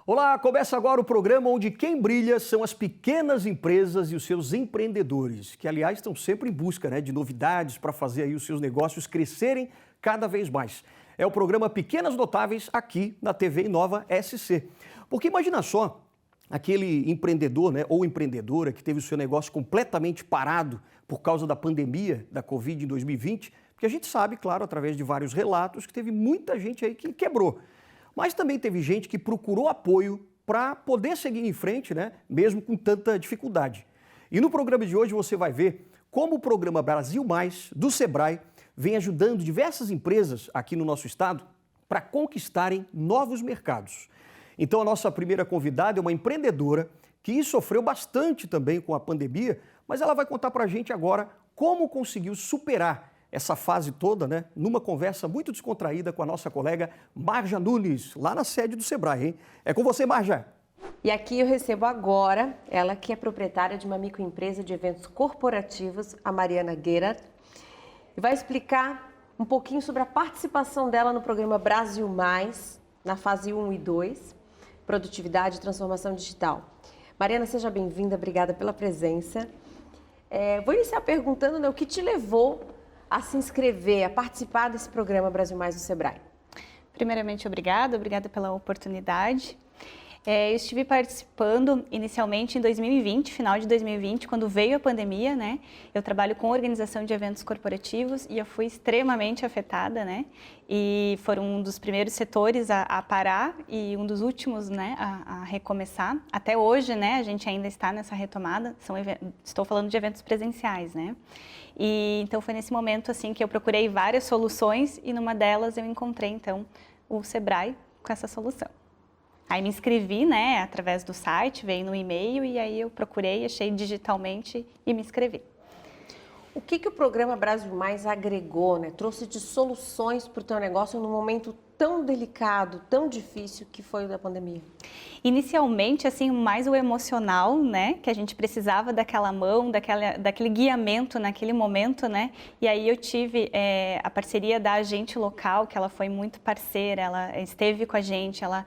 Olá, começa agora o programa onde quem brilha são as pequenas empresas e os seus empreendedores, que aliás estão sempre em busca de novidades para fazer aí os seus negócios crescerem cada vez mais. É o programa Pequenas Notáveis aqui na TV Inova SC. Porque imagina só, aquele empreendedor ou empreendedora que teve o seu negócio completamente parado por causa da pandemia da Covid em 2020, porque a gente sabe, claro, através de vários relatos, que teve muita gente aí que quebrou. Mas também teve gente que procurou apoio para poder seguir em frente, mesmo com tanta dificuldade. E no programa de hoje você vai ver como o programa Brasil Mais, do Sebrae, vem ajudando diversas empresas aqui no nosso estado para conquistarem novos mercados. Então a nossa primeira convidada é uma empreendedora que sofreu bastante também com a pandemia, mas ela vai contar para a gente agora como conseguiu superar essa fase toda, numa conversa muito descontraída com a nossa colega Marja Nunes, lá na sede do Sebrae, hein? É com você, Marja. E aqui eu recebo agora ela que é proprietária de uma microempresa de eventos corporativos, a Mariana Gerard, e vai explicar um pouquinho sobre a participação dela no programa Brasil Mais, na fase 1 e 2, Produtividade e Transformação Digital. Mariana, seja bem-vinda, obrigada pela presença. Vou iniciar perguntando o que te levou a se inscrever, a participar desse programa Brasil Mais do Sebrae. Primeiramente, obrigada pela oportunidade. Eu estive participando inicialmente em 2020, final de 2020, quando veio a pandemia, Eu trabalho com organização de eventos corporativos e eu fui extremamente afetada, E foram um dos primeiros setores a parar e um dos últimos, a recomeçar. Até hoje, a gente ainda está nessa retomada. Estou falando de eventos presenciais, E então foi nesse momento assim que eu procurei várias soluções e numa delas eu encontrei então o Sebrae com essa solução. Aí me inscrevi, através do site, veio no e-mail e aí eu procurei, achei digitalmente e me inscrevi. O que o programa Brasil Mais agregou, trouxe de soluções para o teu negócio num momento tão delicado, tão difícil que foi o da pandemia? Inicialmente, assim, mais o emocional, que a gente precisava daquela mão, daquele guiamento naquele momento, E aí eu tive a parceria da agente local, que ela foi muito parceira, ela esteve com a gente, ela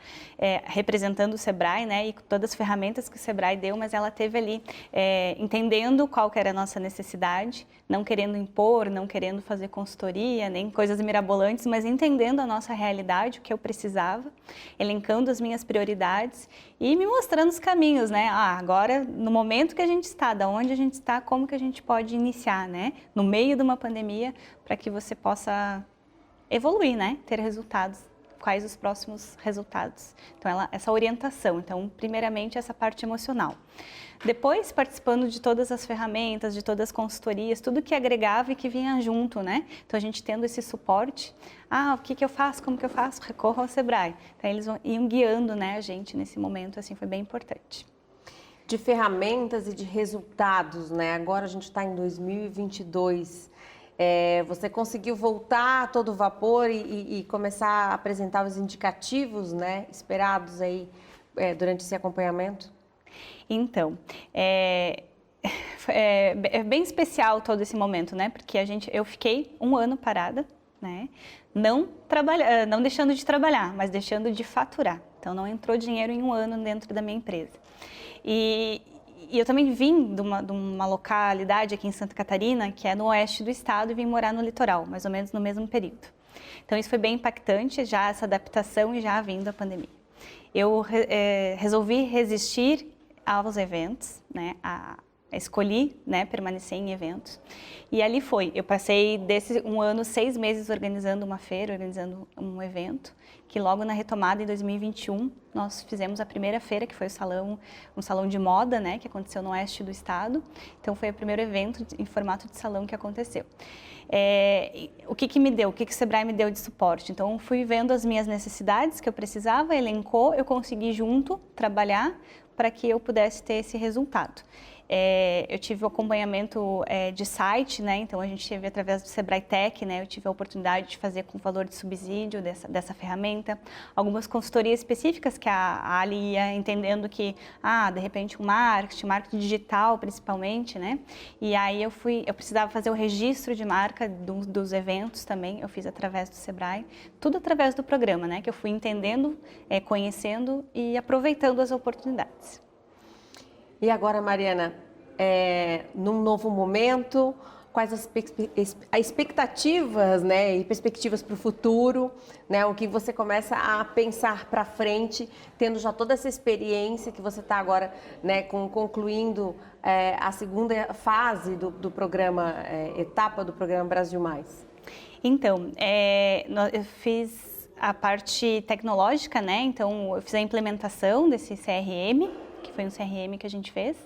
representando o Sebrae, E todas as ferramentas que o Sebrae deu, mas ela esteve ali entendendo qual que era a nossa necessidade, não querendo impor, não querendo fazer consultoria, nem coisas mirabolantes, mas entendendo a nossa realidade, o que eu precisava, elencando as minhas prioridades e me mostrando os caminhos, agora, no momento que a gente está, da onde a gente está, como que a gente pode iniciar, No meio de uma pandemia, para que você possa evoluir, ter resultados. Quais os próximos resultados. Então, essa orientação. Então, primeiramente, essa parte emocional. Depois, participando de todas as ferramentas, de todas as consultorias, tudo que agregava e que vinha junto, Então, a gente tendo esse suporte. O que eu faço? Como que eu faço? Recorro ao Sebrae. Então, eles iam guiando, a gente nesse momento, assim, foi bem importante. De ferramentas e de resultados, Agora a gente está em 2022. Você conseguiu voltar a todo vapor e começar a apresentar os indicativos, esperados aí durante esse acompanhamento? Então, é bem especial todo esse momento, Porque eu fiquei um ano parada, não deixando de trabalhar, mas deixando de faturar. Então, não entrou dinheiro em um ano dentro da minha empresa. E eu também vim de uma localidade aqui em Santa Catarina, que é no oeste do estado, e vim morar no litoral, mais ou menos no mesmo período. Então, isso foi bem impactante, já essa adaptação e já vindo a pandemia. Eu resolvi resistir aos eventos, escolhi, permanecer em eventos. E ali eu passei desse um ano, 6 meses organizando uma feira, organizando um evento, que logo na retomada em 2021, nós fizemos a primeira feira, que foi um salão de moda, que aconteceu no oeste do estado. Então, foi o primeiro evento em formato de salão que aconteceu. O que me deu? O que o Sebrae me deu de suporte? Então, fui vendo as minhas necessidades que eu precisava, elencou, eu consegui junto trabalhar para que eu pudesse ter esse resultado. eu tive o acompanhamento de site, né? Então a gente teve através do Sebrae Tech, né? Eu tive a oportunidade de fazer com valor de subsídio dessa ferramenta, algumas consultorias específicas que a Ali ia entendendo que, de repente um marketing digital principalmente, né? E aí eu precisava fazer o registro de marca dos eventos também, eu fiz através do Sebrae, tudo através do programa, né? Que eu fui entendendo, conhecendo e aproveitando as oportunidades. E agora, Mariana, num novo momento, quais as expectativas, né, e perspectivas para o futuro, né, o que você começa a pensar para frente, tendo já toda essa experiência que você está agora, né, concluindo a segunda fase do programa, etapa do programa Brasil Mais? Então, eu fiz a parte tecnológica, né, então eu fiz a implementação desse CRM, que foi um CRM que a gente fez,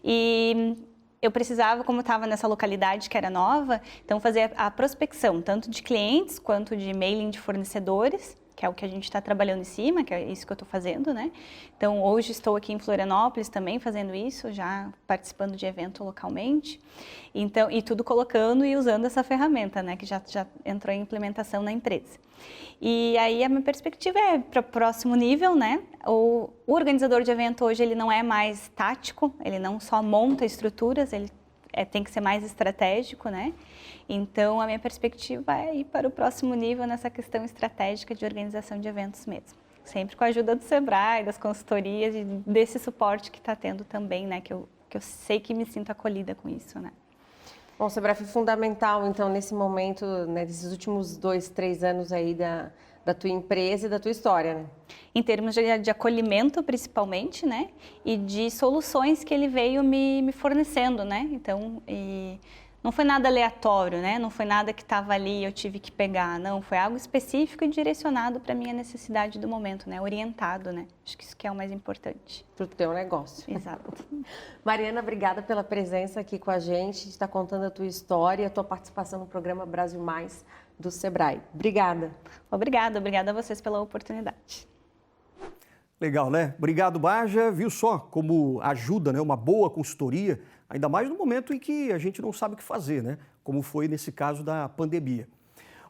e eu precisava, como estava nessa localidade que era nova, então fazer a prospecção, tanto de clientes quanto de mailing de fornecedores, que é o que a gente está trabalhando em cima, que é isso que eu estou fazendo, né? Então, hoje estou aqui em Florianópolis também fazendo isso, já participando de evento localmente. Então, e tudo colocando e usando essa ferramenta, né? Que já entrou em implementação na empresa. E aí a minha perspectiva é para o próximo nível, né? O organizador de evento hoje, ele não é mais tático, ele não só monta estruturas, ele tem que ser mais estratégico, né? Então, a minha perspectiva é ir para o próximo nível nessa questão estratégica de organização de eventos mesmo. Sempre com a ajuda do Sebrae, das consultorias e desse suporte que está tendo também, né? Que eu sei que me sinto acolhida com isso, né? Bom, o Sebrae foi fundamental, então, nesse momento, né, desses últimos 2, 3 anos aí da tua empresa e da tua história, né? Em termos de acolhimento, principalmente, né? E de soluções que ele veio me fornecendo, né? Então, não foi nada aleatório, né? Não foi nada que estava ali e eu tive que pegar, não. Foi algo específico e direcionado para a minha necessidade do momento, né? Orientado, né? Acho que isso que é o mais importante. Para o teu negócio. Exato. Mariana, obrigada pela presença aqui com a gente, de estar contando a tua história, a tua participação no programa Brasil Mais do Sebrae. Obrigada. Obrigada a vocês pela oportunidade. Legal, né? Obrigado, Baja. Viu só como ajuda, né? Uma boa consultoria, ainda mais no momento em que a gente não sabe o que fazer, né? Como foi nesse caso da pandemia.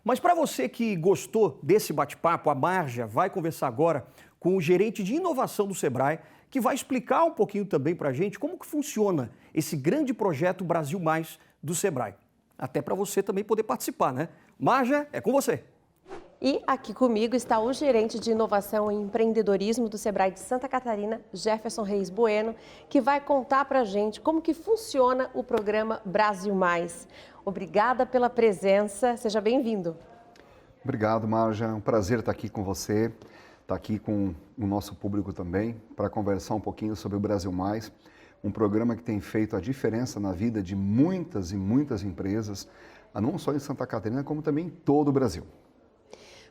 Mas para você que gostou desse bate-papo, a Marja vai conversar agora com o gerente de inovação do Sebrae, que vai explicar um pouquinho também para a gente como que funciona esse grande projeto Brasil Mais do Sebrae. Até para você também poder participar, né? Marja, é com você. E aqui comigo está o gerente de inovação e empreendedorismo do Sebrae de Santa Catarina, Jefferson Reis Bueno, que vai contar para a gente como que funciona o programa Brasil Mais. Obrigada pela presença, seja bem-vindo. Obrigado, Marja, é um prazer estar aqui com você, estar aqui com o nosso público também, para conversar um pouquinho sobre o Brasil Mais, um programa que tem feito a diferença na vida de muitas e muitas empresas, não só em Santa Catarina, como também em todo o Brasil.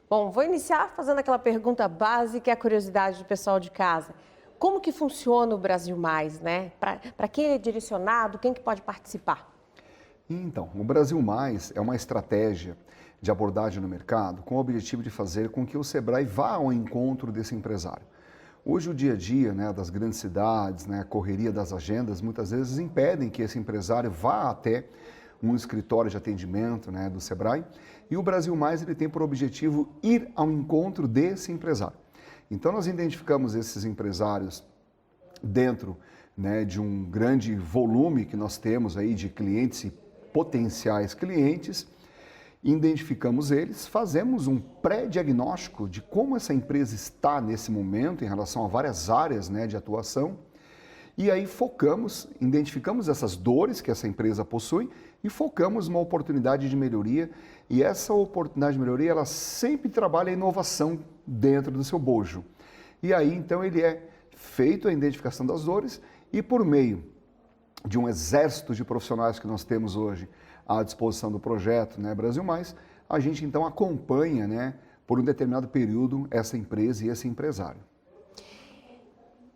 Bom, vou iniciar fazendo aquela pergunta básica e a curiosidade do pessoal de casa. Como que funciona o Brasil Mais, né? Para quem é direcionado, quem que pode participar? Então, o Brasil Mais é uma estratégia de abordagem no mercado com o objetivo de fazer com que o Sebrae vá ao encontro desse empresário. Hoje o dia a dia, né, das grandes cidades, né, a correria das agendas, muitas vezes impedem que esse empresário vá até um escritório de atendimento, né, do Sebrae, e o Brasil Mais ele tem por objetivo ir ao encontro desse empresário. Então nós identificamos esses empresários dentro, né, de um grande volume que nós temos aí de clientes e potenciais clientes, identificamos eles, fazemos um pré-diagnóstico de como essa empresa está nesse momento em relação a várias áreas, né, de atuação, e aí focamos, identificamos essas dores que essa empresa possui e focamos uma oportunidade de melhoria, e essa oportunidade de melhoria ela sempre trabalha a inovação dentro do seu bojo. E aí então ele é feito a identificação das dores e por meio de um exército de profissionais que nós temos hoje à disposição do projeto, né, Brasil Mais, a gente então acompanha, né, por um determinado período essa empresa e esse empresário.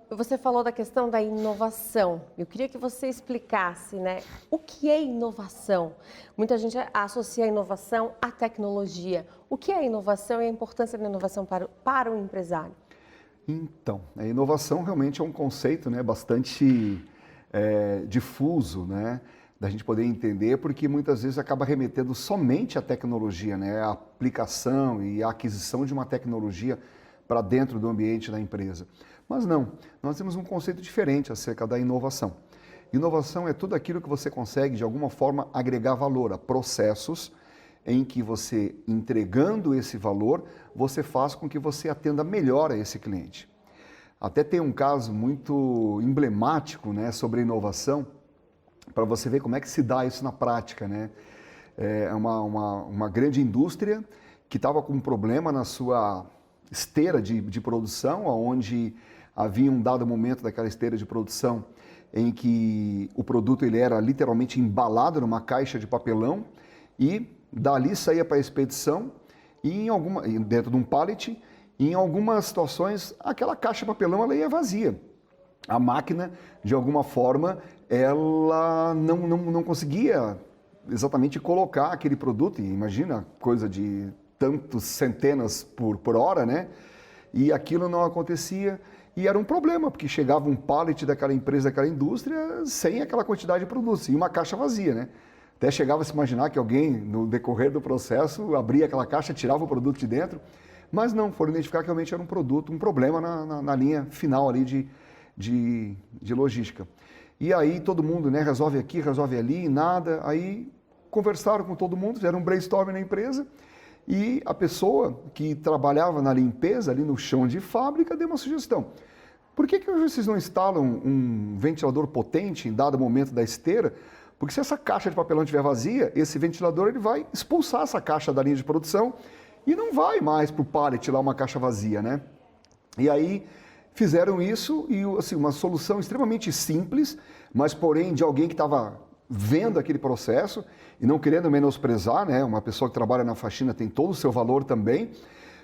Você falou da questão da inovação. Eu queria que você explicasse, né, o que é inovação. Muita gente associa a inovação à tecnologia. O que é inovação e a importância da inovação para o empresário? Então, a inovação realmente é um conceito, né, bastante difuso, né? Da gente poder entender, porque muitas vezes acaba remetendo somente à tecnologia, né? A aplicação e a aquisição de uma tecnologia para dentro do ambiente da empresa. Mas não, nós temos um conceito diferente acerca da inovação. Inovação é tudo aquilo que você consegue, de alguma forma, agregar valor a processos em que você, entregando esse valor, você faz com que você atenda melhor a esse cliente. Até tem um caso muito emblemático, né, sobre inovação, para você ver como é que se dá isso na prática, né? É uma grande indústria que estava com um problema na sua esteira de produção, onde havia um dado momento daquela esteira de produção em que o produto ele era literalmente embalado numa caixa de papelão e dali saía para a expedição e dentro de um pallet, e em algumas situações aquela caixa de papelão ela ia vazia. A máquina, de alguma forma, ela não conseguia exatamente colocar aquele produto, e imagina, coisa de tantos centenas por hora, né? E aquilo não acontecia, e era um problema, porque chegava um pallet daquela empresa, daquela indústria, sem aquela quantidade de produtos, e uma caixa vazia, né? Até chegava a se imaginar que alguém, no decorrer do processo, abria aquela caixa, tirava o produto de dentro, mas não, foram identificar que realmente era um produto, um problema na linha final ali de logística. E aí todo mundo, né, resolve aqui, resolve ali, nada, aí conversaram com todo mundo, fizeram um brainstorming na empresa, e a pessoa que trabalhava na limpeza, ali no chão de fábrica, deu uma sugestão. Por que vocês não instalam um ventilador potente em dado momento da esteira? Porque se essa caixa de papelão estiver vazia, esse ventilador ele vai expulsar essa caixa da linha de produção e não vai mais para o pallet lá uma caixa vazia, né? E aí fizeram isso e assim, uma solução extremamente simples, mas porém de alguém que estava vendo aquele processo e não querendo menosprezar, né? Uma pessoa que trabalha na faxina tem todo o seu valor também,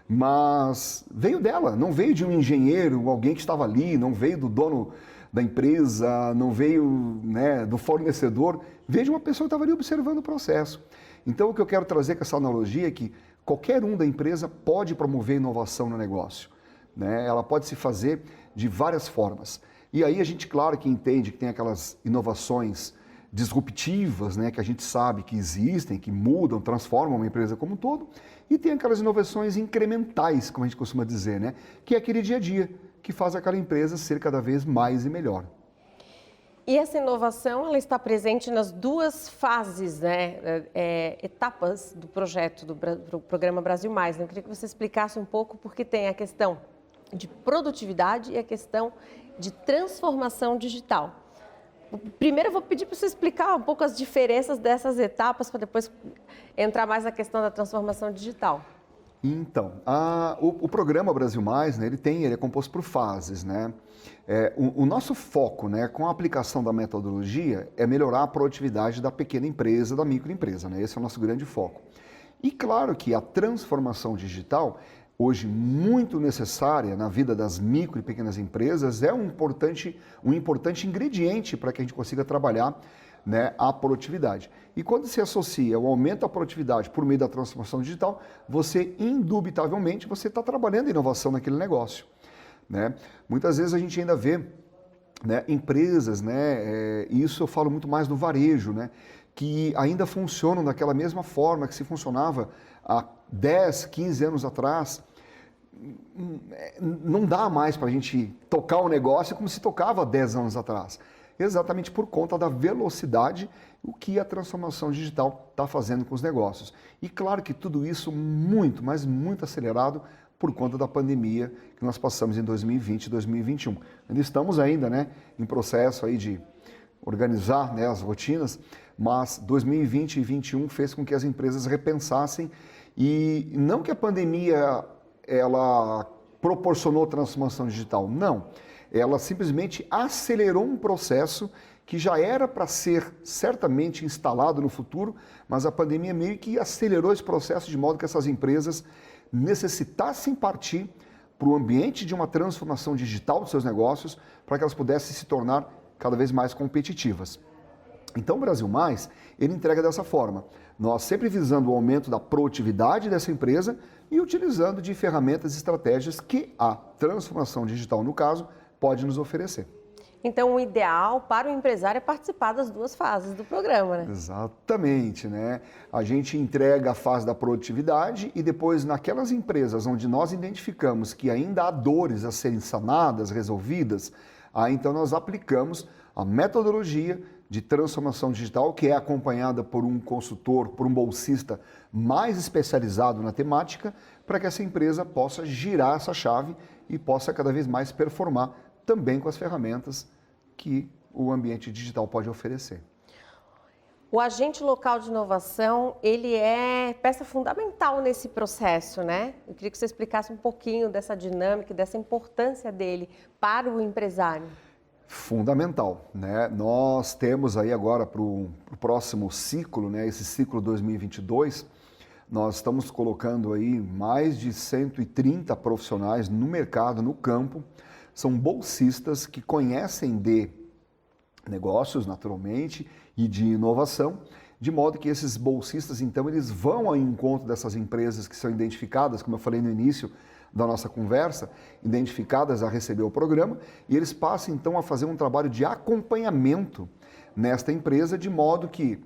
mas veio dela, não veio de um engenheiro, alguém que estava ali, não veio do dono da empresa, não veio, né, do fornecedor, veio de uma pessoa que estava ali observando o processo. Então o que eu quero trazer com essa analogia é que qualquer um da empresa pode promover inovação no negócio, né? Ela pode se fazer de várias formas. E aí a gente, claro, que entende que tem aquelas inovações disruptivas, né, que a gente sabe que existem, que mudam, transformam uma empresa como um todo, e tem aquelas inovações incrementais, como a gente costuma dizer, né, que é aquele dia a dia, que faz aquela empresa ser cada vez mais e melhor. E essa inovação, ela está presente nas duas fases, né, etapas do projeto do Programa Brasil Mais. Eu queria que você explicasse um pouco, porque tem a questão de produtividade e a questão de transformação digital. Primeiro eu vou pedir para você explicar um pouco as diferenças dessas etapas, para depois entrar mais na questão da transformação digital. Então, o Programa Brasil Mais, né, ele é composto por fases, né? O nosso foco, né, com a aplicação da metodologia é melhorar a produtividade da pequena empresa, da microempresa, né? Esse é o nosso grande foco. E claro que a transformação digital, hoje muito necessária na vida das micro e pequenas empresas, é um importante ingrediente para que a gente consiga trabalhar, né, a produtividade. E quando se associa o aumento da produtividade por meio da transformação digital, você, indubitavelmente, você está trabalhando a inovação naquele negócio, né? Muitas vezes a gente ainda vê, né, empresas, né, isso eu falo muito mais do varejo, né, que ainda funcionam daquela mesma forma que se funcionava há 10, 15 anos atrás. Não dá mais para a gente tocar o negócio como se tocava há 10 anos atrás. Exatamente por conta da velocidade, o que a transformação digital está fazendo com os negócios. E claro que tudo isso muito, mas muito acelerado por conta da pandemia que nós passamos em 2020 e 2021. Ainda estamos ainda, né, em processo aí de organizar, né, as rotinas, mas 2020 e 2021 fez com que as empresas repensassem, e não que a pandemia ela proporcionou transformação digital, não. Ela simplesmente acelerou um processo que já era para ser certamente instalado no futuro, mas a pandemia meio que acelerou esse processo de modo que essas empresas necessitassem partir para o ambiente de uma transformação digital dos seus negócios para que elas pudessem se tornar cada vez mais competitivas. Então o Brasil Mais, ele entrega dessa forma, nós sempre visando o aumento da produtividade dessa empresa e utilizando de ferramentas e estratégias que a transformação digital, no caso, pode nos oferecer. Então, o ideal para o empresário é participar das duas fases do programa, né? Exatamente, né? A gente entrega a fase da produtividade e depois naquelas empresas onde nós identificamos que ainda há dores a serem sanadas, resolvidas, aí então nós aplicamos a metodologia de transformação digital, que é acompanhada por um consultor, por um bolsista mais especializado na temática, para que essa empresa possa girar essa chave e possa cada vez mais performar também com as ferramentas que o ambiente digital pode oferecer. O agente local de inovação, ele é peça fundamental nesse processo, né? Eu queria que você explicasse um pouquinho dessa dinâmica, dessa importância dele para o empresário. Fundamental, né? Nós temos aí agora para o próximo ciclo, né? Esse ciclo 2022, nós estamos colocando aí mais de 130 profissionais no mercado, no campo. São bolsistas que conhecem de negócios, naturalmente, e de inovação, de modo que esses bolsistas, então, eles vão ao encontro dessas empresas que são identificadas, como eu falei no início da nossa conversa, identificadas a receber o programa, e eles passam, então, a fazer um trabalho de acompanhamento nesta empresa, de modo que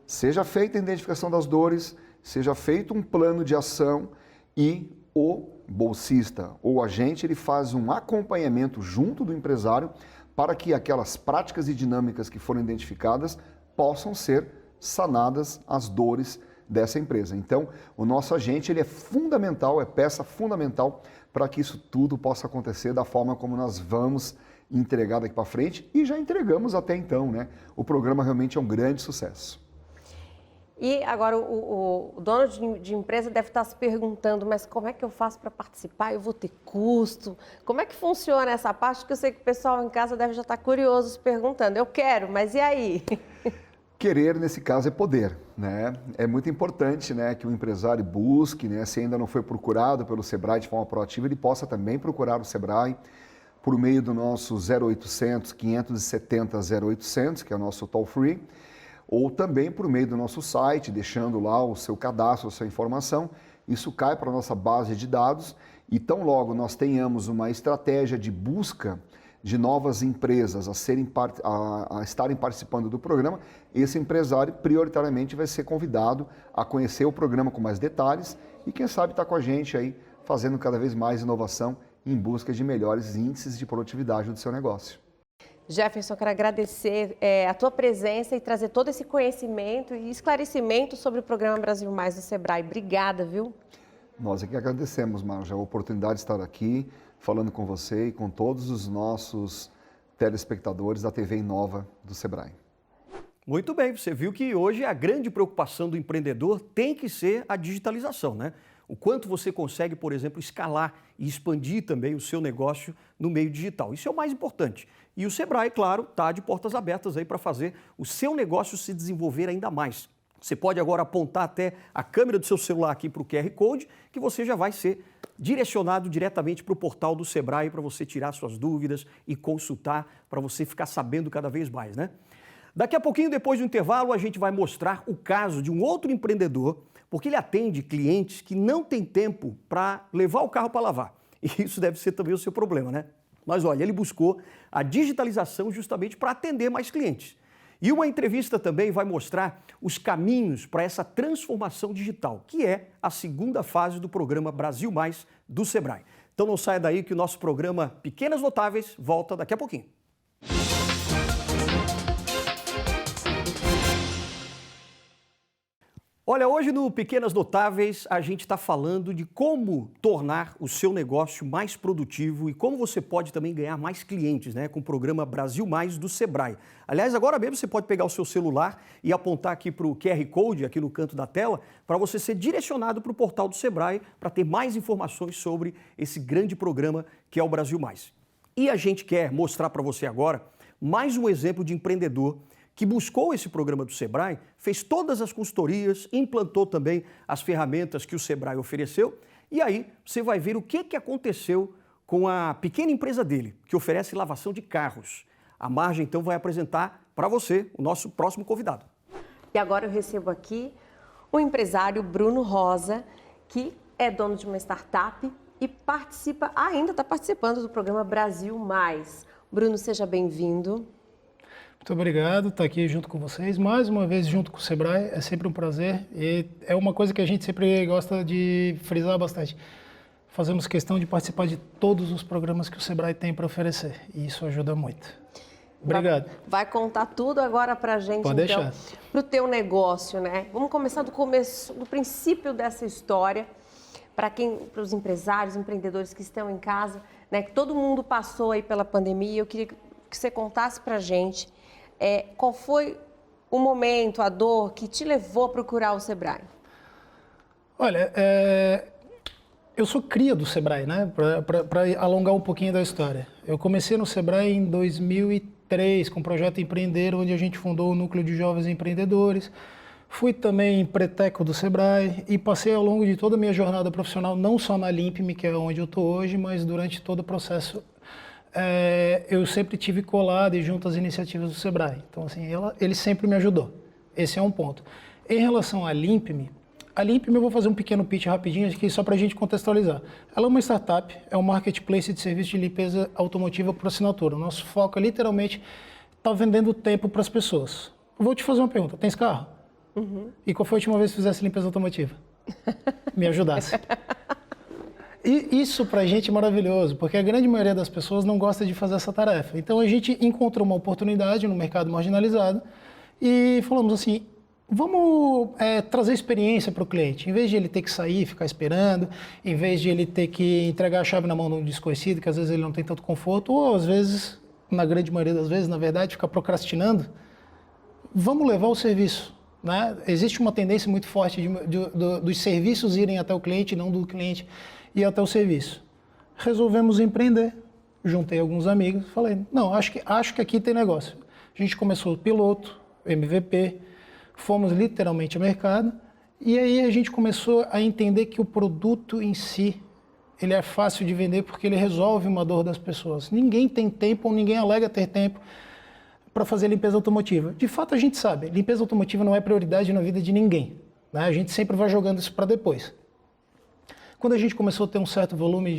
seja feita a identificação das dores, seja feito um plano de ação e o bolsista ou agente, ele faz um acompanhamento junto do empresário para que aquelas práticas e dinâmicas que foram identificadas possam ser sanadas as dores dessa empresa. Então, o nosso agente, ele é fundamental, é peça fundamental para que isso tudo possa acontecer da forma como nós vamos entregar daqui para frente e já entregamos até então, né? O programa realmente é um grande sucesso. E agora o dono de empresa deve estar se perguntando, mas como é que eu faço para participar? Eu vou ter custo? Como é que funciona essa parte? Que eu sei que o pessoal em casa deve já estar curioso se perguntando. Eu quero, mas e aí? Querer, nesse caso, é poder, né? É muito importante, né, que o empresário busque, né, se ainda não foi procurado pelo Sebrae de forma proativa, ele possa também procurar o Sebrae por meio do nosso 0800 570 0800, que é o nosso toll free, ou também por meio do nosso site, deixando lá o seu cadastro, a sua informação. Isso cai para a nossa base de dados e tão logo nós tenhamos uma estratégia de busca de novas empresas a estarem participando do programa, esse empresário prioritariamente vai ser convidado a conhecer o programa com mais detalhes e quem sabe está com a gente aí fazendo cada vez mais inovação em busca de melhores índices de produtividade do seu negócio. Jefferson, eu quero agradecer a tua presença e trazer todo esse conhecimento e esclarecimento sobre o programa Brasil Mais do Sebrae. Obrigada, viu? Nós é que agradecemos, Marja, a oportunidade de estar aqui falando com você e com todos os nossos telespectadores da TV Inova do Sebrae. Muito bem, você viu que hoje a grande preocupação do empreendedor tem que ser a digitalização, né? O quanto você consegue, por exemplo, escalar e expandir também o seu negócio no meio digital. Isso é o mais importante. E o Sebrae, claro, está de portas abertas aí para fazer o seu negócio se desenvolver ainda mais. Você pode agora apontar até a câmera do seu celular aqui para o QR Code, que você já vai ser direcionado diretamente para o portal do Sebrae para você tirar suas dúvidas e consultar, para você ficar sabendo cada vez mais, né? Daqui a pouquinho, depois do intervalo, a gente vai mostrar o caso de um outro empreendedor, porque ele atende clientes que não têm tempo para levar o carro para lavar. E isso deve ser também o seu problema, né? Mas olha, ele buscou a digitalização justamente para atender mais clientes. E uma entrevista também vai mostrar os caminhos para essa transformação digital, que é a segunda fase do programa Brasil Mais do Sebrae. Então não saia daí que o nosso programa Pequenas Notáveis volta daqui a pouquinho. Olha, hoje no Pequenas Notáveis a gente está falando de como tornar o seu negócio mais produtivo e como você pode também ganhar mais clientes, né, com o programa Brasil Mais do Sebrae. Aliás, agora mesmo você pode pegar o seu celular e apontar aqui para o QR Code, aqui no canto da tela, para você ser direcionado para o portal do Sebrae para ter mais informações sobre esse grande programa que é o Brasil Mais. E a gente quer mostrar para você agora mais um exemplo de empreendedor que buscou esse programa do Sebrae, fez todas as consultorias, implantou também as ferramentas que o Sebrae ofereceu, e aí você vai ver o que aconteceu com a pequena empresa dele, que oferece lavação de carros. A Marja, então, vai apresentar para você o nosso próximo convidado. E agora eu recebo aqui o empresário Bruno Rosa, que é dono de uma startup e ainda está participando do programa Brasil Mais. Bruno, seja bem-vindo. Muito obrigado, estar aqui junto com vocês, mais uma vez junto com o Sebrae, é sempre um prazer e é uma coisa que a gente sempre gosta de frisar bastante. Fazemos questão de participar de todos os programas que o Sebrae tem para oferecer e isso ajuda muito. Obrigado. Vai contar tudo agora para a gente, Pode então, deixar. para o teu negócio, né? Vamos começar do começo, do princípio dessa história, para os empresários, empreendedores que estão em casa, né? Que todo mundo passou aí pela pandemia. Eu queria que você contasse para a gente qual foi o momento, a dor que te levou a procurar o Sebrae. Olha, eu sou cria do Sebrae, né? Para alongar um pouquinho da história. Eu comecei no Sebrae em 2003 com o Projeto Empreender, onde a gente fundou o Núcleo de Jovens Empreendedores. Fui também preteco do Sebrae e passei ao longo de toda a minha jornada profissional, não só na Limpme, que é onde eu estou hoje, mas durante todo o processo eu sempre tive colado e junto às iniciativas do Sebrae. Então, assim, ele sempre me ajudou. Esse é um ponto. Em relação à Limpme, eu vou fazer um pequeno pitch rapidinho aqui só para a gente contextualizar. Ela é uma startup, é um marketplace de serviço de limpeza automotiva por assinatura. O nosso foco é literalmente estar vendendo tempo para as pessoas. Eu vou te fazer uma pergunta, tens carro? Uhum. E qual foi a última vez que fizesse limpeza automotiva? Me ajudasse. E isso pra gente é maravilhoso, porque a grande maioria das pessoas não gosta de fazer essa tarefa. Então a gente encontrou uma oportunidade no mercado marginalizado e falamos assim, vamos trazer experiência para o cliente. Em vez de ele ter que sair, ficar esperando, em vez de ele ter que entregar a chave na mão de um desconhecido, que às vezes ele não tem tanto conforto, ou às vezes, na grande maioria das vezes, na verdade, ficar procrastinando, vamos levar o serviço. Né? Existe uma tendência muito forte dos serviços irem até o cliente, não do cliente ir até o serviço. Resolvemos empreender, juntei alguns amigos, falei, não, acho que aqui tem negócio. A gente começou o piloto, MVP, fomos literalmente ao mercado e aí a gente começou a entender que o produto em si, ele é fácil de vender porque ele resolve uma dor das pessoas. Ninguém tem tempo ou ninguém alega ter tempo para fazer limpeza automotiva. De fato, a gente sabe, limpeza automotiva não é prioridade na vida de ninguém. Né? A gente sempre vai jogando isso para depois. Quando a gente começou a ter um certo volume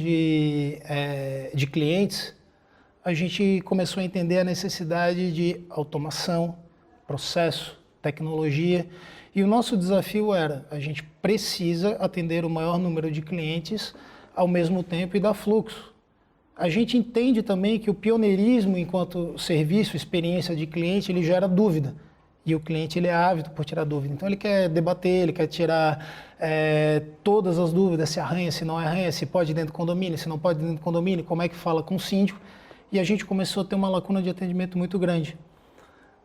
de clientes, a gente começou a entender a necessidade de automação, processo, tecnologia. E o nosso desafio era, a gente precisa atender o maior número de clientes ao mesmo tempo e dar fluxo. A gente entende também que o pioneirismo enquanto serviço, experiência de cliente, ele gera dúvida. E o cliente ele é ávido por tirar dúvida. Então ele quer debater, ele quer tirar todas as dúvidas, se arranha, se não arranha, se pode ir dentro do condomínio, se não pode ir dentro do condomínio, como é que fala com o síndico. E a gente começou a ter uma lacuna de atendimento muito grande.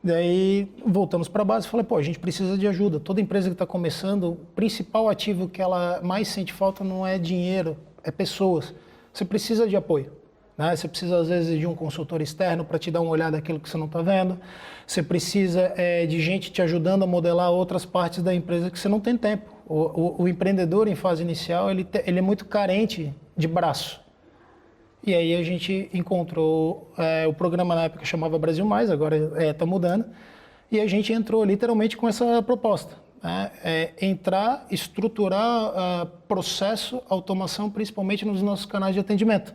Daí voltamos para a base e falei, a gente precisa de ajuda. Toda empresa que está começando, o principal ativo que ela mais sente falta não é dinheiro, é pessoas. Você precisa de apoio. Né? Você precisa, às vezes, de um consultor externo para te dar uma olhada daquilo que você não está vendo. Você precisa de gente te ajudando a modelar outras partes da empresa que você não tem tempo. O empreendedor, em fase inicial, ele é muito carente de braço. E aí a gente encontrou o programa na época chamava Brasil Mais, agora está mudando. E a gente entrou literalmente com essa proposta. Né? Entrar, estruturar processo, automação, principalmente nos nossos canais de atendimento.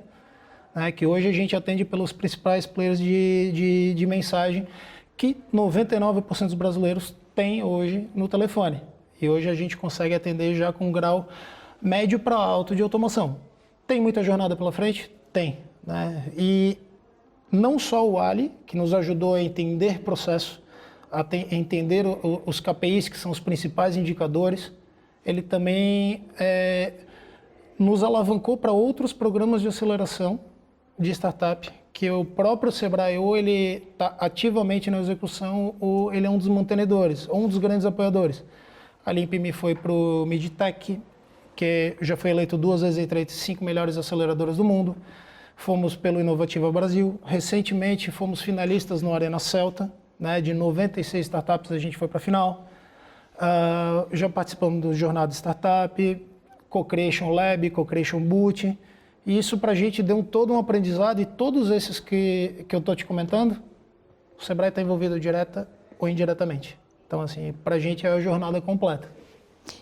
Que hoje a gente atende pelos principais players de mensagem que 99% dos brasileiros têm hoje no telefone. E hoje a gente consegue atender já com um grau médio para alto de automação. Tem muita jornada pela frente? Tem. Né? E não só o Ali, que nos ajudou a entender processo, a entender os KPIs, que são os principais indicadores, ele também nos alavancou para outros programas de aceleração de startup, que o próprio Sebrae, ou ele está ativamente na execução, ou ele é um dos mantenedores, ou um dos grandes apoiadores. A Limpme foi para o Midtech, que já foi eleito 2 vezes entre as 5 melhores aceleradoras do mundo. Fomos pelo Inovativa Brasil. Recentemente fomos finalistas no Arena Celta, né, de 96 startups a gente foi para a final. Já participamos do Jornada Startup, Co-Creation Lab, Co-Creation Boot. E isso para a gente deu todo um aprendizado, e todos esses que eu estou te comentando, o Sebrae está envolvido direta ou indiretamente. Então, assim, para a gente é a jornada completa.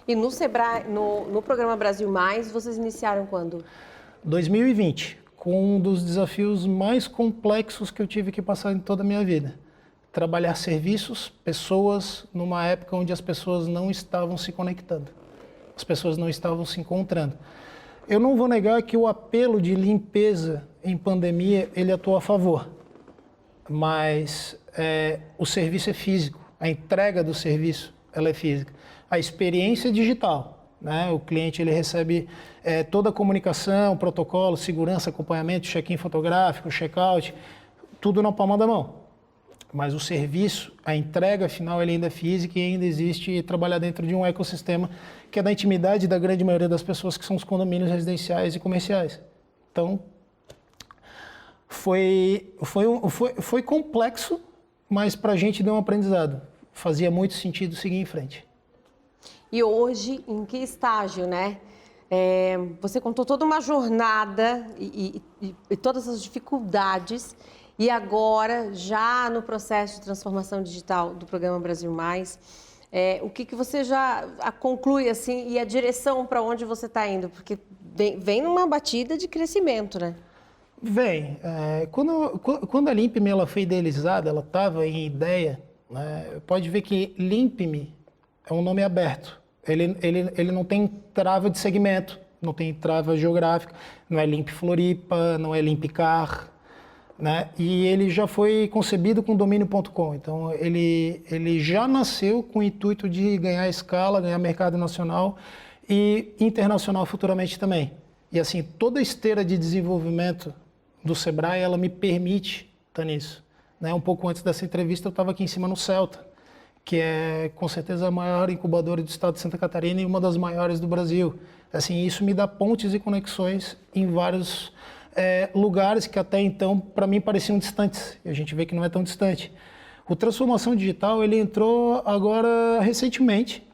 E no Sebrae, no programa Brasil Mais, vocês iniciaram quando? 2020, com um dos desafios mais complexos que eu tive que passar em toda a minha vida. Trabalhar serviços, pessoas, numa época onde as pessoas não estavam se conectando. As pessoas não estavam se encontrando. Eu não vou negar que o apelo de limpeza em pandemia, ele atuou a favor. Mas o serviço é físico, a entrega do serviço ela é física. A experiência é digital, né? O cliente ele recebe toda a comunicação, protocolo, segurança, acompanhamento, check-in fotográfico, check-out, tudo na palma da mão. Mas o serviço, a entrega final, ele ainda é física e ainda existe trabalhar dentro de um ecossistema que é da intimidade da grande maioria das pessoas que são os condomínios residenciais e comerciais. Então, foi complexo, mas para a gente deu um aprendizado. Fazia muito sentido seguir em frente. E hoje, em que estágio, né? Você contou toda uma jornada e todas as dificuldades. E agora, já no processo de transformação digital do Programa Brasil Mais, o que você já conclui assim e a direção para onde você está indo? Porque vem numa batida de crescimento, né? Vem. Quando a Limp-me ela foi idealizada, ela estava em ideia, né? Pode ver que Limp-me é um nome aberto. Ele não tem trava de segmento, não tem trava geográfica, não é Limp Floripa, não é Limp Car, né? E ele já foi concebido com domínio.com, então ele já nasceu com o intuito de ganhar escala, ganhar mercado nacional e internacional futuramente também. E assim, toda a esteira de desenvolvimento do Sebrae, ela me permite estar nisso, né? Um pouco antes dessa entrevista eu estava aqui em cima no Celta, que é com certeza a maior incubadora do estado de Santa Catarina e uma das maiores do Brasil. Assim, isso me dá pontes e conexões em vários lugares que até então, para mim, pareciam distantes. E a gente vê que não é tão distante. O Transformação Digital, ele entrou agora recentemente.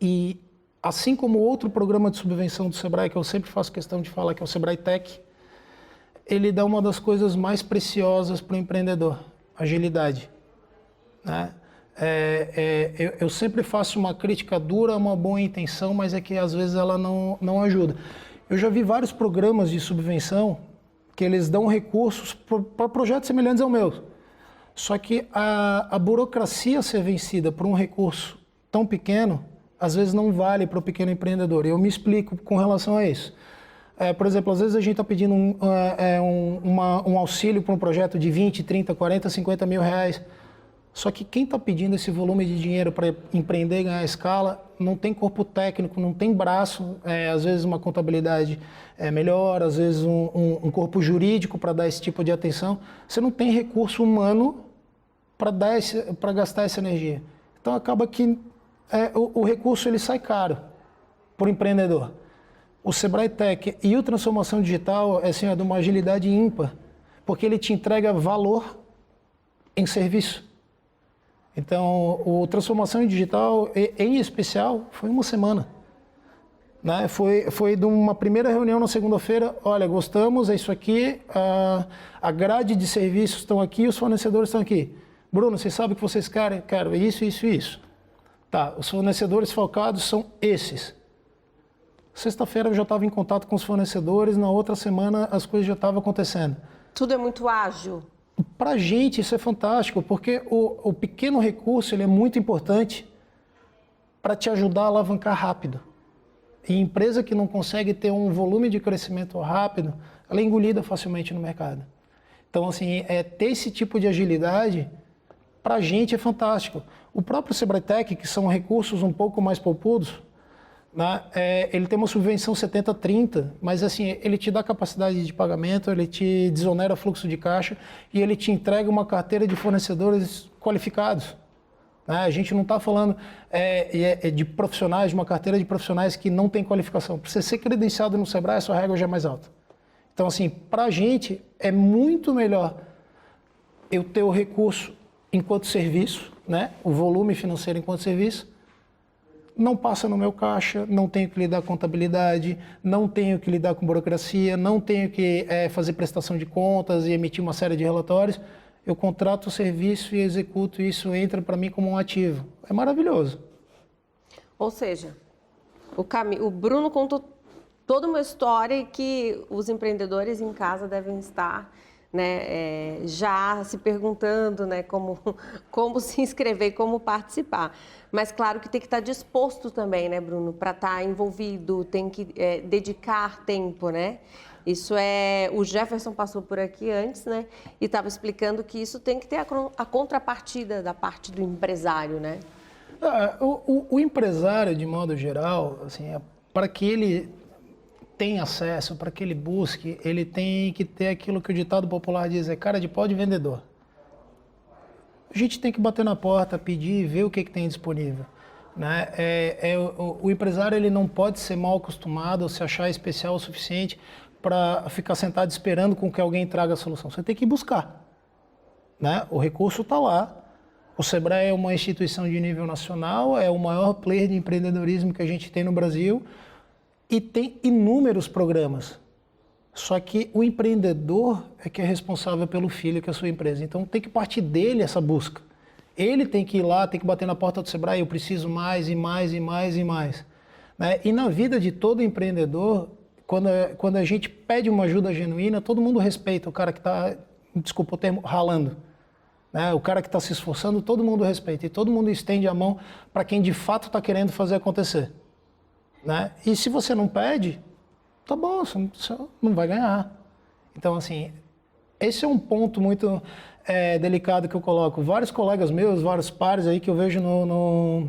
E assim como outro programa de subvenção do Sebrae, que eu sempre faço questão de falar, que é o Sebrae Tech, ele dá uma das coisas mais preciosas para o empreendedor, agilidade, né? Eu sempre faço uma crítica dura, uma boa intenção, mas é que às vezes ela não ajuda. Eu já vi vários programas de subvenção que eles dão recursos para projetos semelhantes ao meu. Só que a burocracia ser vencida por um recurso tão pequeno, às vezes não vale para o pequeno empreendedor. E eu me explico com relação a isso. Por exemplo, às vezes a gente está pedindo um auxílio para um projeto de 20, 30, 40, 50 mil reais. Só que quem está pedindo esse volume de dinheiro para empreender e ganhar escala não tem corpo técnico, não tem braço, às vezes uma contabilidade melhor, às vezes um corpo jurídico para dar esse tipo de atenção. Você não tem recurso humano para gastar essa energia. Então acaba que o recurso ele sai caro para o empreendedor. O Sebrae Tech e o Transformação Digital é de uma agilidade ímpar, porque ele te entrega valor em serviço. Então, o Transformação Digital, em especial, foi uma semana. Né? Foi de uma primeira reunião na segunda-feira, olha, gostamos, é isso aqui, a grade de serviços estão aqui, os fornecedores estão aqui. Bruno, vocês sabem o que vocês querem? Quero isso, isso e isso. Tá, os fornecedores focados são esses. Sexta-feira eu já estava em contato com os fornecedores, na outra semana as coisas já estavam acontecendo. Tudo é muito ágil. Para a gente isso é fantástico, porque o pequeno recurso ele é muito importante para te ajudar a alavancar rápido. E empresa que não consegue ter um volume de crescimento rápido, ela é engolida facilmente no mercado. Então, assim, ter esse tipo de agilidade, para a gente é fantástico. O próprio Sebrae Tech, que são recursos um pouco mais poupudos, né? Ele tem uma subvenção 70-30, mas assim, ele te dá capacidade de pagamento, ele te desonera fluxo de caixa e ele te entrega uma carteira de fornecedores qualificados. Né? A gente não está falando de profissionais, de uma carteira de profissionais que não tem qualificação. Para você ser credenciado no Sebrae, a sua régua já é mais alta. Então, assim, para a gente é muito melhor eu ter o recurso enquanto serviço, né? O volume financeiro enquanto serviço, não passa no meu caixa, não tenho que lidar com contabilidade, não tenho que lidar com burocracia, não tenho que fazer prestação de contas e emitir uma série de relatórios. Eu contrato o serviço e executo, e isso entra para mim como um ativo. É maravilhoso. Ou seja, o Bruno contou toda uma história que os empreendedores em casa devem estar, né, já se perguntando, né, como se inscrever, como participar. Mas claro que tem que estar disposto também, né, Bruno, para estar envolvido, tem que dedicar tempo, né? Isso o Jefferson passou por aqui antes, né, e estava explicando que isso tem que ter a contrapartida da parte do empresário, né? O empresário, de modo geral, assim, para que ele tenha acesso, para que ele busque, ele tem que ter aquilo que o ditado popular diz, é cara de pau de vendedor. A gente tem que bater na porta, pedir, ver o que tem disponível, né? O empresário, ele não pode ser mal acostumado ou se achar especial o suficiente para ficar sentado esperando com que alguém traga a solução. Você tem que ir buscar, né? O recurso está lá. O Sebrae é uma instituição de nível nacional, é o maior player de empreendedorismo que a gente tem no Brasil e tem inúmeros programas. Só que o empreendedor é que é responsável pelo filho, que é a sua empresa. Então tem que partir dele essa busca. Ele tem que ir lá, tem que bater na porta do Sebrae, eu preciso mais e mais e mais e mais, né? E na vida de todo empreendedor, quando a gente pede uma ajuda genuína, todo mundo respeita o cara que está, desculpa o termo, ralando, né? O cara que está se esforçando, todo mundo respeita. E todo mundo estende a mão para quem de fato está querendo fazer acontecer, né? E se você não pede, tá bom, você não vai ganhar. Então, assim, esse é um ponto muito delicado que eu coloco. Vários colegas meus, vários pares aí que eu vejo no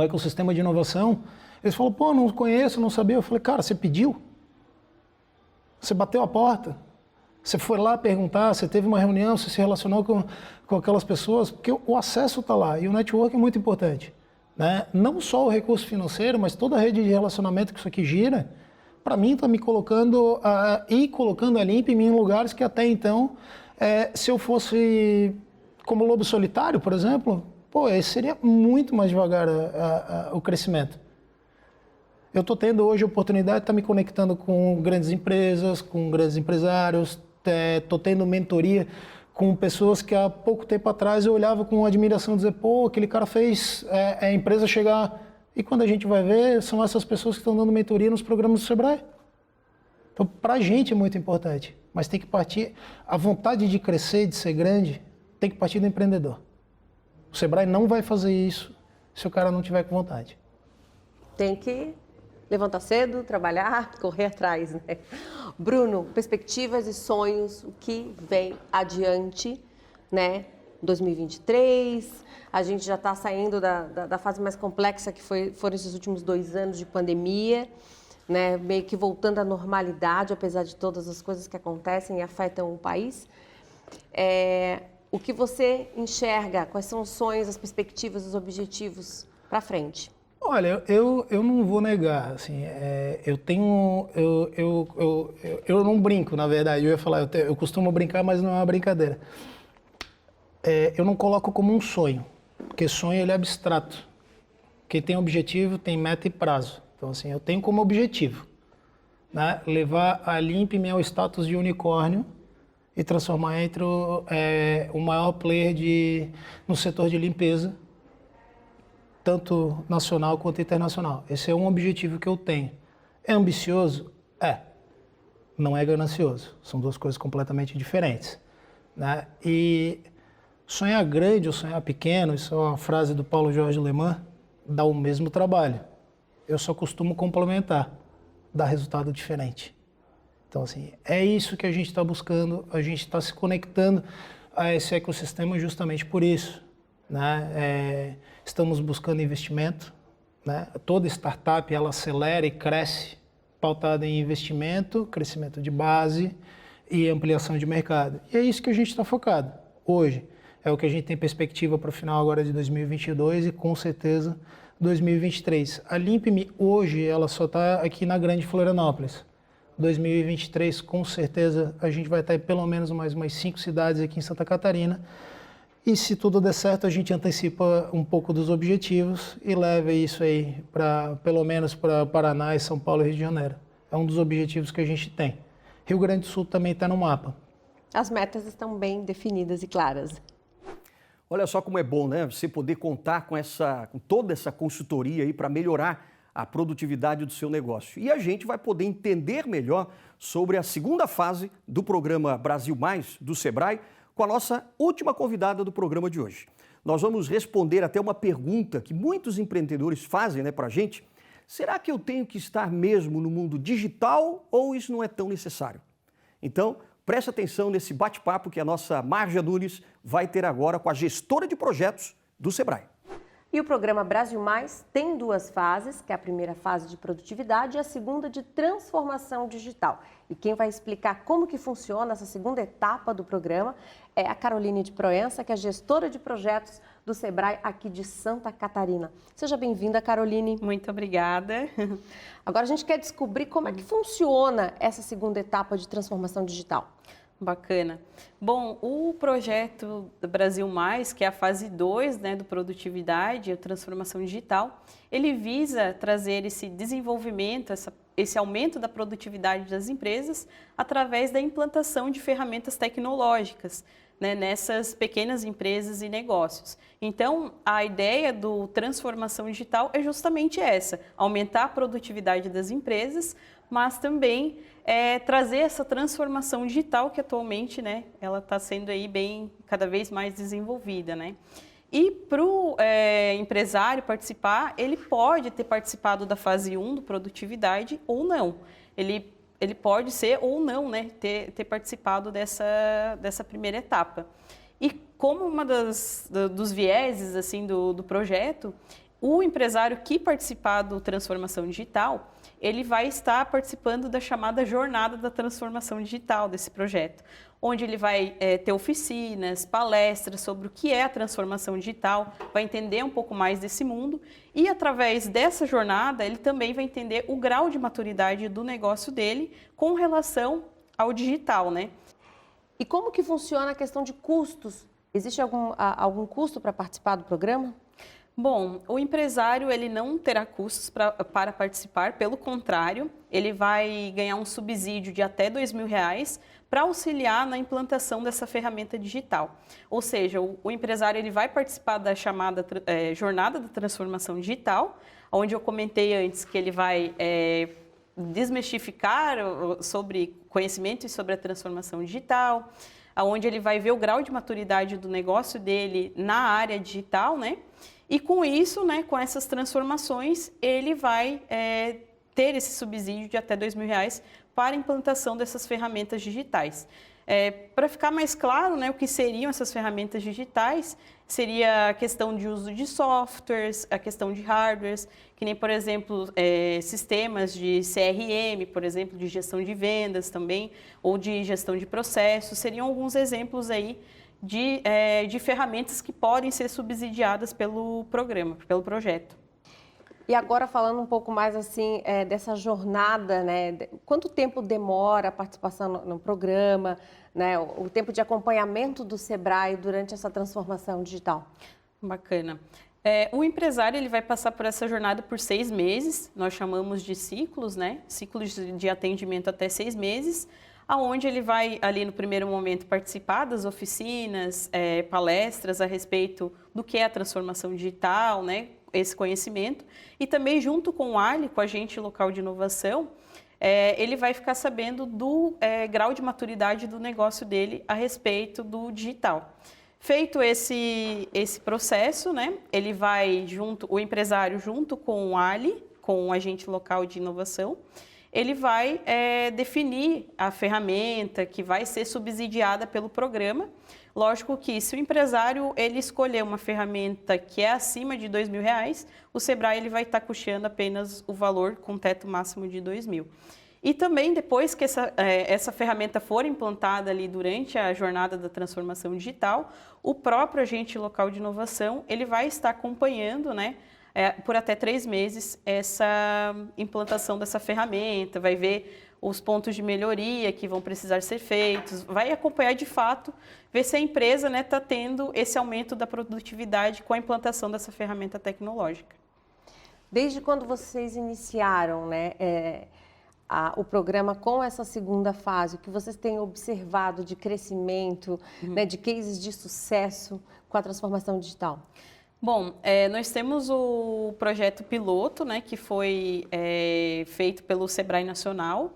ecossistema de inovação, eles falam, pô, não conheço, não sabia. Eu falei, cara, você pediu? Você bateu a porta? Você foi lá perguntar, você teve uma reunião, você se relacionou com aquelas pessoas? Porque o acesso está lá e o network é muito importante, né? Não só o recurso financeiro, mas toda a rede de relacionamento que isso aqui gira, para mim está me colocando e colocando a Limp em lugares que até então, se eu fosse como lobo solitário, por exemplo, pô, esse seria muito mais devagar o crescimento. Eu estou tendo hoje a oportunidade de estar me conectando com grandes empresas, com grandes empresários, estou tendo mentoria com pessoas que há pouco tempo atrás eu olhava com admiração e dizer, pô, aquele cara fez a empresa chegar... E quando a gente vai ver, são essas pessoas que estão dando mentoria nos programas do Sebrae. Então, para a gente é muito importante, mas tem que partir... A vontade de crescer, de ser grande, tem que partir do empreendedor. O Sebrae não vai fazer isso se o cara não tiver com vontade. Tem que levantar cedo, trabalhar, correr atrás, né? Bruno, perspectivas e sonhos, o que vem adiante, né? 2023, a gente já está saindo da fase mais complexa que foram esses últimos 2 anos de pandemia, né? Meio que voltando à normalidade, apesar de todas as coisas que acontecem e afetam o país. O que você enxerga? Quais são os sonhos, as perspectivas, os objetivos para frente? Olha, eu não vou negar, assim, eu não brinco, na verdade, eu ia falar, eu costumo brincar, mas não é uma brincadeira. Eu não coloco como um sonho, porque sonho ele é abstrato. Quem tem objetivo tem meta e prazo. Então, assim, eu tenho como objetivo, né, levar a Limp-me ao status de unicórnio e transformar entre o maior player no setor de limpeza, tanto nacional quanto internacional. Esse é um objetivo que eu tenho. É ambicioso? É. Não é ganancioso. São 2 coisas completamente diferentes, né? E sonhar grande ou sonhar pequeno, isso é uma frase do Paulo Jorge Lemann, dá o mesmo trabalho. Eu só costumo complementar, dá resultado diferente. Então, assim, é isso que a gente está buscando, a gente está se conectando a esse ecossistema justamente por isso, né? Estamos buscando investimento, né? Toda startup ela acelera e cresce pautada em investimento, crescimento de base e ampliação de mercado. E é isso que a gente está focado hoje. É o que a gente tem perspectiva para o final agora de 2022 e com certeza 2023. A Limp-me hoje ela só está aqui na Grande Florianópolis. 2023 com certeza a gente vai estar em pelo menos mais umas 5 cidades aqui em Santa Catarina. E se tudo der certo, a gente antecipa um pouco dos objetivos e leva isso aí pelo menos para Paraná e São Paulo e Rio de Janeiro. É um dos objetivos que a gente tem. Rio Grande do Sul também está no mapa. As metas estão bem definidas e claras. Olha só como é bom, né? Você poder contar com toda essa consultoria aí para melhorar a produtividade do seu negócio. E a gente vai poder entender melhor sobre a segunda fase do programa Brasil Mais, do Sebrae, com a nossa última convidada do programa de hoje. Nós vamos responder até uma pergunta que muitos empreendedores fazem, para a gente. Será que eu tenho que estar mesmo no mundo digital ou isso não é tão necessário? Então, preste atenção nesse bate-papo que a nossa Márgia Nunes vai ter agora com a gestora de projetos do Sebrae. E o programa Brasil Mais tem duas fases, que é a primeira fase de produtividade e a segunda de transformação digital. E quem vai explicar como que funciona essa segunda etapa do programa é a Caroline de Proença, que é gestora de projetos do Sebrae aqui de Santa Catarina. Seja bem-vinda, Caroline. Muito obrigada. Agora a gente quer descobrir como é que funciona essa segunda etapa de transformação digital. Bacana. Bom, o projeto do Brasil Mais, que é a fase 2, do Produtividade e Transformação Digital, ele visa trazer esse desenvolvimento, esse aumento da produtividade das empresas através da implantação de ferramentas tecnológicas, nessas pequenas empresas e negócios. Então, a ideia do Transformação Digital é justamente essa, aumentar a produtividade das empresas, mas também trazer essa transformação digital que atualmente, ela está sendo aí cada vez mais desenvolvida, E para o empresário participar, ele pode ter participado da fase 1 do Produtividade ou não. Ele pode ser ou não, ter participado dessa primeira etapa. E como uma dos vieses assim, do projeto, o empresário que participar do Transformação Digital, ele vai estar participando da chamada Jornada da Transformação Digital desse projeto, onde ele vai ter oficinas, palestras sobre o que é a transformação digital, vai entender um pouco mais desse mundo e, através dessa jornada, ele também vai entender o grau de maturidade do negócio dele com relação ao digital, E como que funciona a questão de custos? Existe algum custo para participar do programa? Bom, o empresário ele não terá custos para participar, pelo contrário, ele vai ganhar um subsídio de até R$2.000 para auxiliar na implantação dessa ferramenta digital. Ou seja, o empresário ele vai participar da chamada Jornada da Transformação Digital, onde eu comentei antes que ele vai desmistificar sobre conhecimento e sobre a transformação digital, onde ele vai ver o grau de maturidade do negócio dele na área digital, E com isso, com essas transformações, ele vai ter esse subsídio de até R$2.000 para a implantação dessas ferramentas digitais. Para ficar mais claro, o que seriam essas ferramentas digitais, seria a questão de uso de softwares, a questão de hardwares, que nem, por exemplo, sistemas de CRM, por exemplo, de gestão de vendas também, ou de gestão de processos, seriam alguns exemplos aí de ferramentas que podem ser subsidiadas pelo programa, pelo projeto. E agora falando um pouco mais assim dessa jornada, quanto tempo demora a participação no programa, o tempo de acompanhamento do Sebrae durante essa transformação digital? Bacana. O empresário ele vai passar por essa jornada por 6 meses, nós chamamos de ciclos, ciclos de atendimento até 6 meses, aonde ele vai, ali no primeiro momento, participar das oficinas, palestras a respeito do que é a transformação digital, esse conhecimento, e também junto com o ALI, com o agente local de inovação, ele vai ficar sabendo do grau de maturidade do negócio dele a respeito do digital. Feito esse processo, ele vai, o empresário junto com o ALI, com o agente local de inovação, ele vai definir a ferramenta que vai ser subsidiada pelo programa. Lógico que se o empresário ele escolher uma ferramenta que é acima de R$2.000, o Sebrae ele vai estar custeando apenas o valor com teto máximo de R$2.000. E também depois que essa ferramenta for implantada ali durante a jornada da transformação digital, o próprio agente local de inovação ele vai estar acompanhando, por até 3 meses essa implantação dessa ferramenta, vai ver os pontos de melhoria que vão precisar ser feitos, vai acompanhar de fato, ver se a empresa está tendo esse aumento da produtividade com a implantação dessa ferramenta tecnológica. Desde quando vocês iniciaram o programa com essa segunda fase, o que vocês têm observado de crescimento, de cases de sucesso com a transformação digital? Bom, nós temos o projeto piloto, né, que foi feito pelo Sebrae Nacional,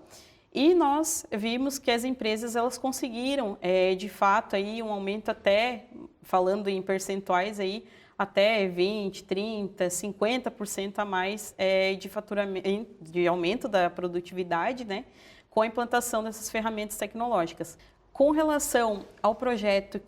e nós vimos que as empresas elas conseguiram, de fato, aí um aumento até, falando em percentuais, aí, até 20%, 30%, 50% a mais de faturamento, de aumento da produtividade, né, com a implantação dessas ferramentas tecnológicas. Com relação ao projeto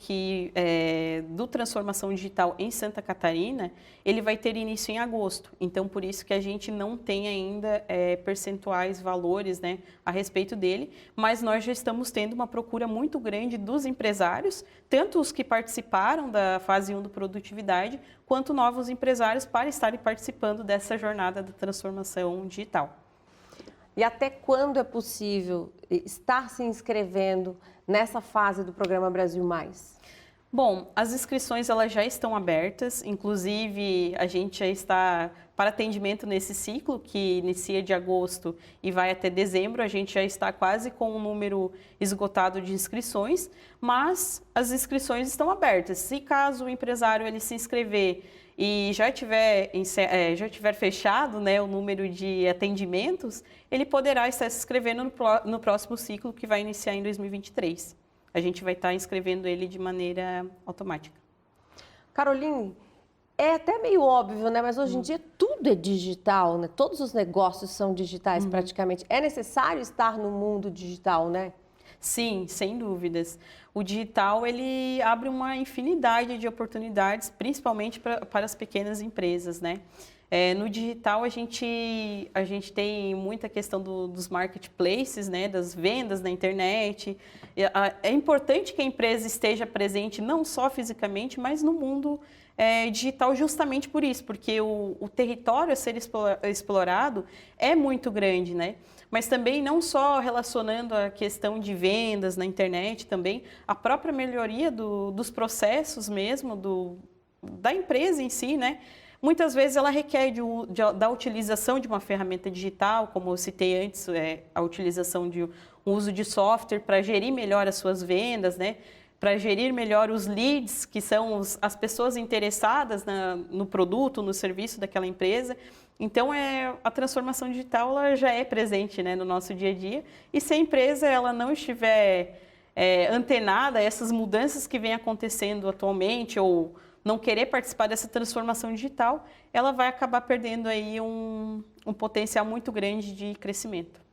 do Transformação Digital em Santa Catarina, ele vai ter início em agosto. Então, por isso que a gente não tem ainda percentuais, valores, né, a respeito dele, mas nós já estamos tendo uma procura muito grande dos empresários, tanto os que participaram da fase 1 do Produtividade, quanto novos empresários para estarem participando dessa jornada da transformação digital. E até quando é possível estar se inscrevendo nessa fase do Programa Brasil Mais? Bom, as inscrições elas já estão abertas, inclusive a gente já está para atendimento nesse ciclo, que inicia de agosto e vai até dezembro, a gente já está quase com um número esgotado de inscrições, mas as inscrições estão abertas. Se caso o empresário ele se inscrever e já tiver fechado, né, o número de atendimentos, ele poderá estar se inscrevendo no próximo ciclo, que vai iniciar em 2023. A gente vai estar inscrevendo ele de maneira automática. Caroline, é até meio óbvio, né? Mas hoje em dia tudo é digital, né? Todos os negócios são digitais praticamente. É necessário estar no mundo digital, né? Sim, sem dúvidas. O digital, ele abre uma infinidade de oportunidades, principalmente para as pequenas empresas, né? No digital, a gente tem muita questão dos marketplaces, né? Das vendas na internet. É importante que a empresa esteja presente não só fisicamente, mas no mundo digital justamente por isso, porque o território a ser explorado é muito grande, né? Mas também não só relacionando a questão de vendas na internet, também a própria melhoria dos processos mesmo, da empresa em si, né? Muitas vezes ela requer da utilização de uma ferramenta digital, como eu citei antes, a utilização de um uso de software para gerir melhor as suas vendas, né? Para gerir melhor os leads, que são as pessoas interessadas no produto, no serviço daquela empresa. Então, a transformação digital ela já é presente, né, no nosso dia a dia. E se a empresa ela não estiver antenada a essas mudanças que vêm acontecendo atualmente ou não querer participar dessa transformação digital, ela vai acabar perdendo aí um potencial muito grande de crescimento.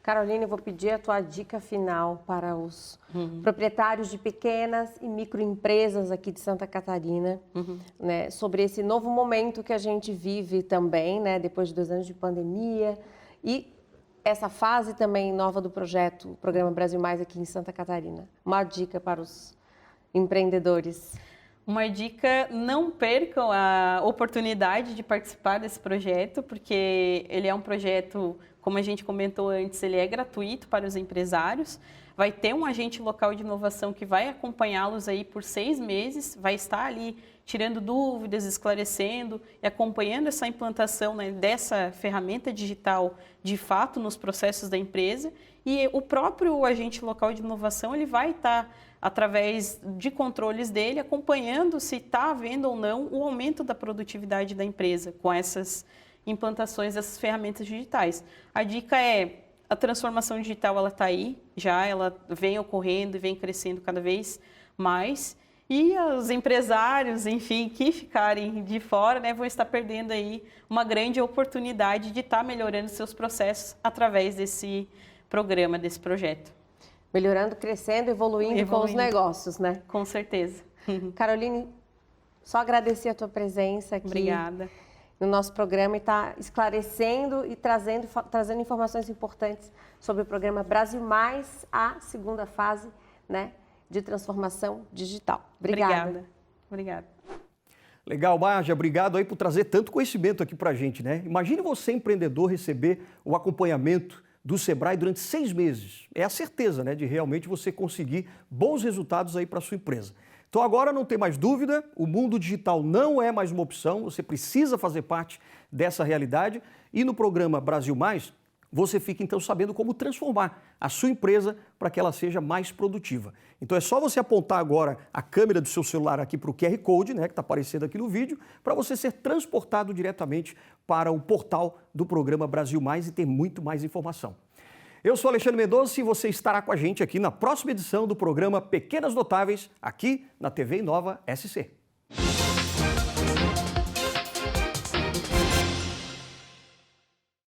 Caroline, eu vou pedir a tua dica final para os proprietários de pequenas e microempresas aqui de Santa Catarina, né, sobre esse novo momento que a gente vive também, né, depois de 2 anos de pandemia, e essa fase também nova do projeto, o Programa Brasil Mais aqui em Santa Catarina. Uma dica para os empreendedores. Uma dica, não percam a oportunidade de participar desse projeto, porque ele é um projeto, como a gente comentou antes, ele é gratuito para os empresários. Vai ter um agente local de inovação que vai acompanhá-los aí por 6 meses, vai estar ali tirando dúvidas, esclarecendo e acompanhando essa implantação, né, dessa ferramenta digital de fato nos processos da empresa. E o próprio agente local de inovação ele vai estar, através de controles dele, acompanhando se está havendo ou não o aumento da produtividade da empresa com essas implantações dessas ferramentas digitais. A dica é, a transformação digital ela está aí, ela vem ocorrendo e vem crescendo cada vez mais, e os empresários, enfim, que ficarem de fora, né, vão estar perdendo aí uma grande oportunidade de estar melhorando seus processos através desse programa, desse projeto. Melhorando, crescendo, evoluindo com os negócios, né? Com certeza. Caroline, só agradecer a tua presença aqui. Obrigada. No nosso programa e está esclarecendo e trazendo informações importantes sobre o programa Brasil Mais, a segunda fase, né, de transformação digital. Obrigada. Obrigada. Legal, Marja, obrigado aí por trazer tanto conhecimento aqui para a gente, né? Imagine você, empreendedor, receber o acompanhamento do Sebrae durante 6 meses. É a certeza, né, de realmente você conseguir bons resultados aí para a sua empresa. Então agora não tem mais dúvida, o mundo digital não é mais uma opção, você precisa fazer parte dessa realidade. E no programa Brasil Mais, você fica então sabendo como transformar a sua empresa para que ela seja mais produtiva. Então é só você apontar agora a câmera do seu celular aqui para o QR Code, né, que está aparecendo aqui no vídeo, para você ser transportado diretamente para o portal do programa Brasil Mais e ter muito mais informação. Eu sou Alexandre Mendonça e você estará com a gente aqui na próxima edição do programa Pequenas Notáveis, aqui na TV Inova SC.